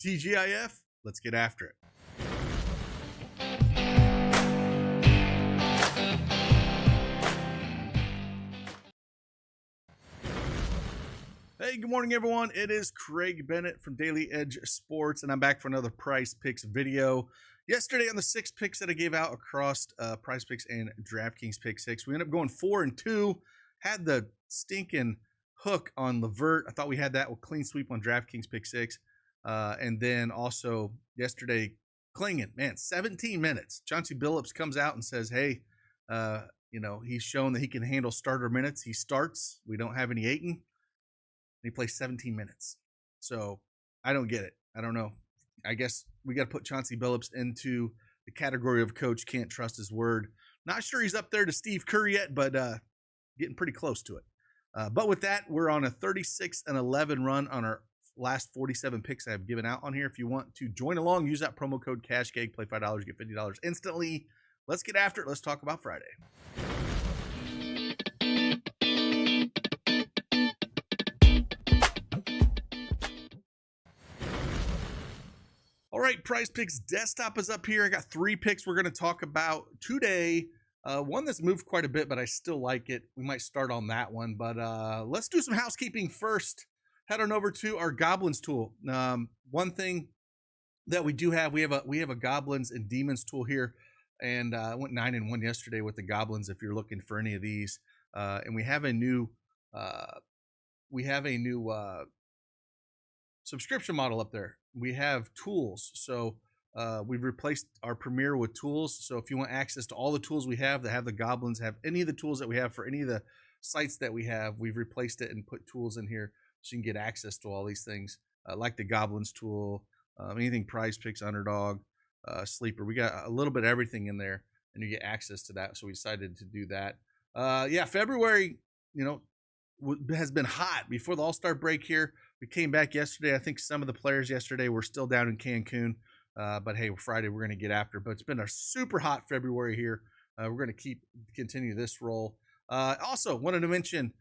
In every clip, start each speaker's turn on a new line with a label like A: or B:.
A: TGIF, let's get after it. Hey, good morning, everyone. It is Craig Bennett from Daily Edge Sports, and I'm back for another PrizePicks video. Yesterday on the 6 picks that I gave out across PrizePicks and DraftKings Pick 6, we ended up going 4-2. Had the stinking hook on Levert. I thought we had that with clean sweep on DraftKings Pick 6. And then also yesterday, clinging, man, 17 minutes. Chauncey Billups comes out and says, hey, he's shown that he can handle starter minutes. He starts. We don't have any Ayton. He plays 17 minutes. So I don't get it. I don't know. I guess we got to put Chauncey Billups into the category of coach can't trust his word. Not sure he's up there to Steve Kerr yet, but getting pretty close to it. But with that, we're on a 36-11 run on our last 47 picks I've given out on here. If you want to join along, use that promo code CashKeg. Play $5, get $50 instantly. Let's get after it. Let's talk about Friday. All right, PrizePicks desktop is up here. I got 3 picks we're going to talk about today. One that's moved quite a bit, but I still like it. We might start on that one, but let's do some housekeeping first. Head on over to our Goblins tool. One thing that we do have, we have a Goblins and Demons tool here, and I went 9-1 yesterday with the Goblins. If you're looking for any of these, and we have a new subscription model up there. We have tools, so we've replaced our Premier with tools. So if you want access to all the tools we have that have the Goblins, have any of the tools that we have for any of the sites that we have, we've replaced it and put tools in here so you can get access to all these things, like the Goblins tool, anything Prizepicks, Underdog, Sleeper. We got a little bit of everything in there, and you get access to that. So we decided to do that. February, has been hot before the All-Star break here. We came back yesterday. I think some of the players yesterday were still down in Cancun. But hey, Friday we're going to get after. But it's been a super hot February here. We're going to continue this roll. Also, wanted to mention,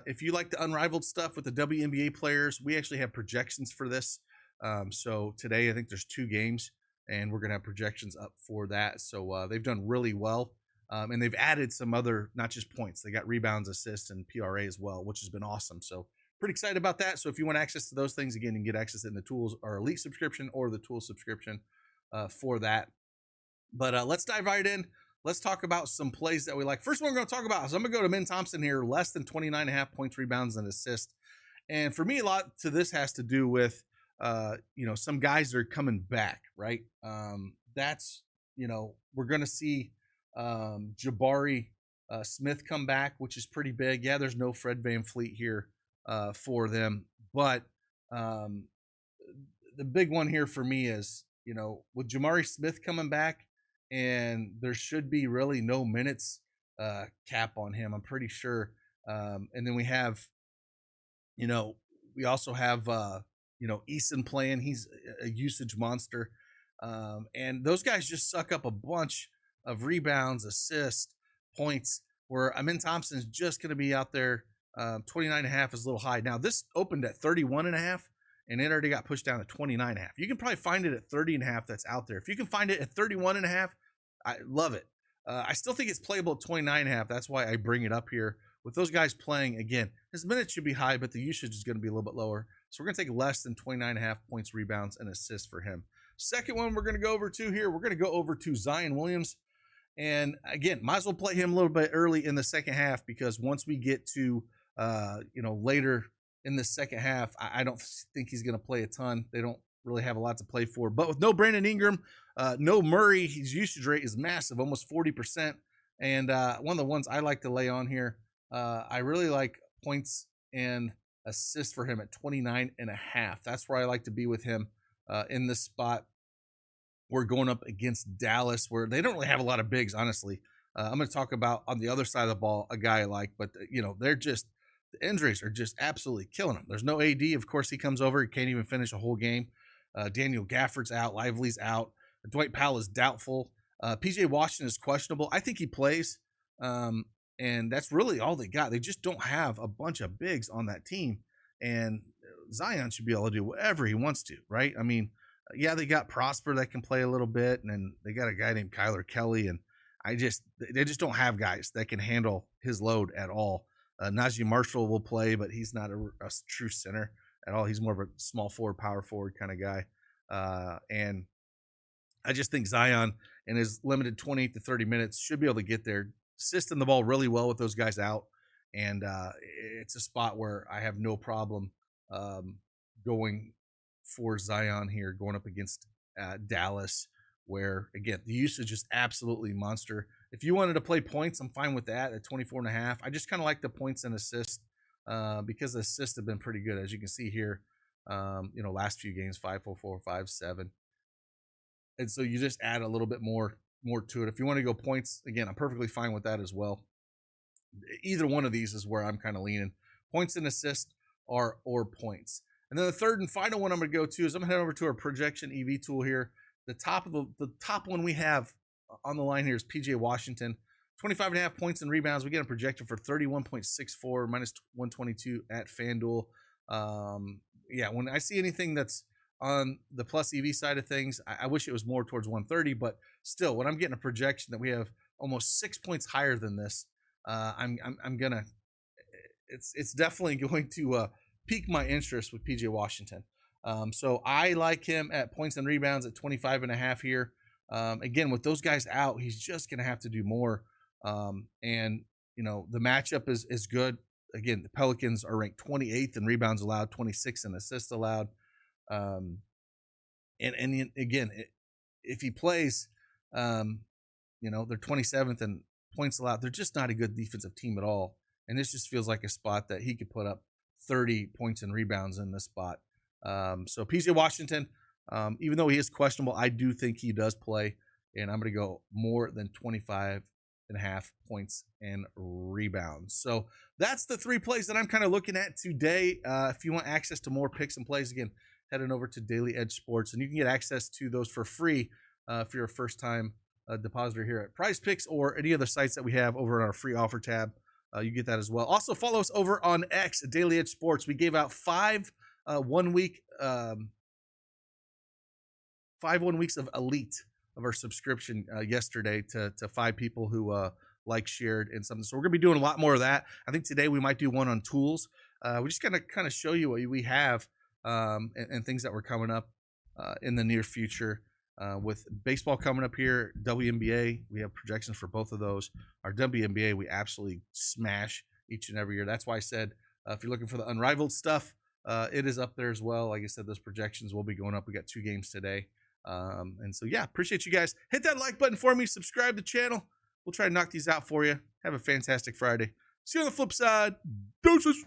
A: if you like the unrivaled stuff with the WNBA players, we actually have projections for this. So today I think there's 2 games, and we're going to have projections up for that. So they've done really well. And they've added some other, not just points. They got rebounds, assists, and PRA as well, which has been awesome. So pretty excited about that. So if you want access to those things, again, you can get access in the tools, our elite subscription or the tool subscription for that. But let's dive right in. Let's talk about some plays that we like. First one we're going to talk about is I'm going to go to Thompson here, less than 29.5 points, rebounds, and assists. And for me, a lot to this has to do with, some guys that are coming back, right? We're going to see Jabari Smith come back, which is pretty big. Yeah, there's no Fred VanVleet here for them, but the big one here for me is, with Jabari Smith coming back, and there should be really no minutes cap on him, I'm pretty sure. And then we have, we also have, Eason playing. He's a usage monster. And those guys just suck up a bunch of rebounds, assists, points, where Thompson's just going to be out there. 29.5 is a little high. Now, this opened at 31.5, and it already got pushed down to 29.5. You can probably find it at 30.5 that's out there. If you can find it at 31.5, I love it. I still think it's playable at 29.5. That's why I bring it up here. With those guys playing, again, his minutes should be high, but the usage is going to be a little bit lower. So we're going to take less than 29.5 points, rebounds, and assists for him. Second one we're going to go over to here, we're going to go over to Zion Williams. And again, might as well play him a little bit early in the second half, because once we get to later in the second half, I don't think he's going to play a ton. They don't really have a lot to play for. But with no Brandon Ingram, no Murray, his usage rate is massive, almost 40%. And one of the ones I like to lay on here, I really like points and assists for him at 29.5. That's where I like to be with him in this spot. We're going up against Dallas, where they don't really have a lot of bigs, honestly. I'm going to talk about on the other side of the ball a guy I like, but they're just, the injuries are just absolutely killing them. There's no AD. Of course, he comes over. He can't even finish a whole game. Daniel Gafford's out. Lively's out. Dwight Powell is doubtful. PJ Washington is questionable. I think he plays. And that's really all they got. They just don't have a bunch of bigs on that team. And Zion should be able to do whatever he wants to, right? I mean, yeah, they got Prosper that can play a little bit, and then they got a guy named Kyler Kelly, and they just don't have guys that can handle his load at all. Najee Marshall will play, but he's not a true center at all. He's more of a small forward, power forward kind of guy. And I just think Zion in his limited 20 to 30 minutes should be able to get there, system the ball really well with those guys out. And it's a spot where I have no problem going for Zion here, going up against Dallas, where, again, the usage is absolutely monster. If you wanted to play points, I'm fine with that at 24.5. I just kind of like the points and assists because the assists have been pretty good. As you can see here, last few games, 5.44, 5.7. And so you just add a little bit more to it. If you want to go points, again, I'm perfectly fine with that as well. Either one of these is where I'm kind of leaning. Points and assists or points. And then the third and final one I'm going to go to is I'm going to head over to our projection EV tool here. The top one we have on the line here is PJ Washington. 25.5 points and rebounds. We get a projection for 31.64 minus 122 at FanDuel. When I see anything that's on the plus EV side of things, I wish it was more towards 130, but still, when I'm getting a projection that we have almost 6 points higher than this, it's definitely going to pique my interest with PJ Washington. So I like him at points and rebounds at 25.5 here. Again, with those guys out, he's just going to have to do more. The matchup is good. Again, the Pelicans are ranked 28th in rebounds allowed, 26th in assists allowed. Again, if he plays, they're 27th in points allowed. They're just not a good defensive team at all. And this just feels like a spot that he could put up 30 points and rebounds in this spot. So PJ Washington, even though he is questionable, I do think he does play, and I'm going to go more than 25.5 points and rebounds. So that's the three plays that I'm kind of looking at today. If you want access to more picks and plays, again, head on over to Daily Edge Sports, and you can get access to those for free if you're a first-time depositor here at Prizepicks or any other sites that we have over on our free offer tab. You get that as well. Also, follow us over on X at Daily Edge Sports. We gave out 5 1 week 5 1 weeks of elite of our subscription yesterday to 5 people who shared and something. So we're gonna be doing a lot more of that. I think today we might do one on tools. We just gonna kind of show you what we have and things that were coming up in the near future. With baseball coming up here, WNBA, we have projections for both of those. Our WNBA, we absolutely smash each and every year. That's why I said if you're looking for the unrivaled stuff, it is up there as well. Like I said, those projections will be going up. We got 2 games today. Appreciate you guys. Hit that like button for me. Subscribe to the channel. We'll try to knock these out for you. Have a fantastic Friday. See you on the flip side. Deuces.